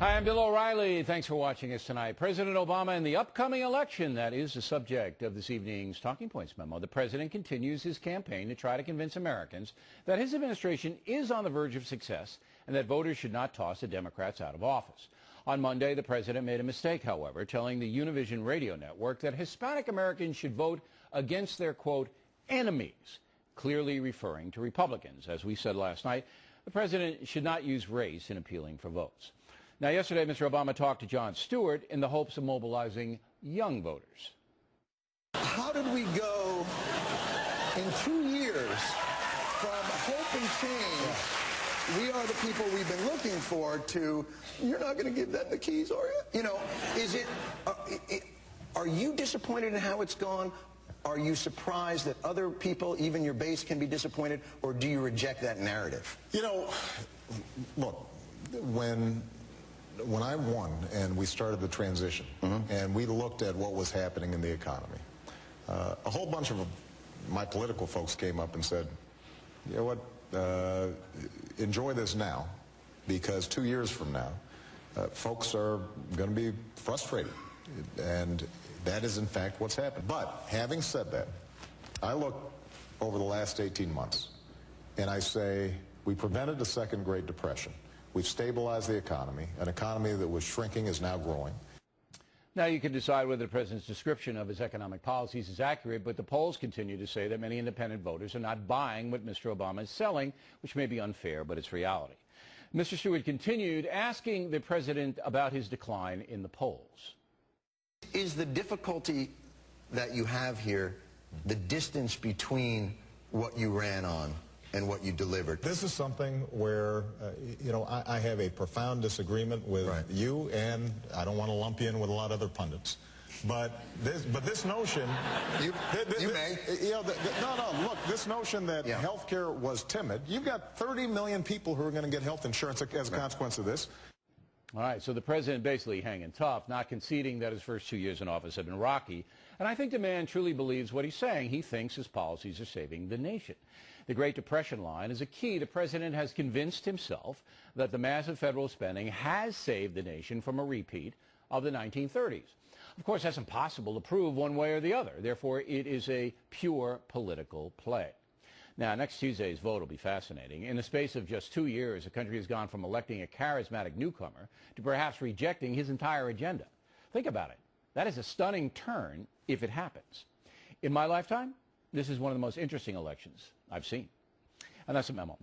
Hi, I'm Bill O'Reilly. Thanks for watching us tonight. President Obama and the upcoming election, that is the subject of this evening's Talking Points memo. The president continues his campaign to try to convince Americans that his administration is on the verge of success and that voters should not toss the Democrats out of office. On Monday, the president made a mistake, however, telling the Univision radio network that Hispanic Americans should vote against their, quote, enemies, clearly referring to Republicans. As we said last night, the president should not use race in appealing for votes. Now, yesterday, Mr. Obama talked to Jon Stewart in the hopes of mobilizing young voters. How did we go in 2 years from hope and change, we are the people we've been looking for, to, you're not going to give them the keys, are you? You know, are you disappointed in how it's gone? Are you surprised that other people, even your base, can be disappointed? Or do you reject that narrative? You know, look, when I won and we started the transition, and we looked at what was happening in the economy, a whole bunch of my political folks came up and said, you know what, enjoy this now, because 2 years from now, folks are going to be frustrated. And that is, in fact, what's happened. But having said that, I look over the last 18 months, and I say we prevented a second Great Depression. We've stabilized the economy. An economy that was shrinking is now growing. Now, you can decide whether the president's description of his economic policies is accurate, but the polls continue to say that many independent voters are not buying what Mr. Obama is selling, which may be unfair, but it's reality. Mr. Stewart continued asking the president about his decline in the polls. Is the difficulty that you have here the distance between what you ran on and what you delivered? This is something where, you know, I have a profound disagreement with you, and I don't want to lump you in with a lot of other pundits. But this notion... You may. You know, look, this notion that health care was timid, you've got 30 million people who are going to get health insurance as a consequence of this. All right, so the president basically hanging tough, not conceding that his first 2 years in office have been rocky. And I think the man truly believes what he's saying. He thinks his policies are saving the nation. The Great Depression line is a key. The president has convinced himself that the massive federal spending has saved the nation from a repeat of the 1930s. Of course, that's impossible to prove one way or the other. Therefore, it is a pure political play. Now, next Tuesday's vote will be fascinating. In the space of just 2 years, the country has gone from electing a charismatic newcomer to perhaps rejecting his entire agenda. Think about it. That is a stunning turn if it happens. In my lifetime, this is one of the most interesting elections I've seen. And that's a memo.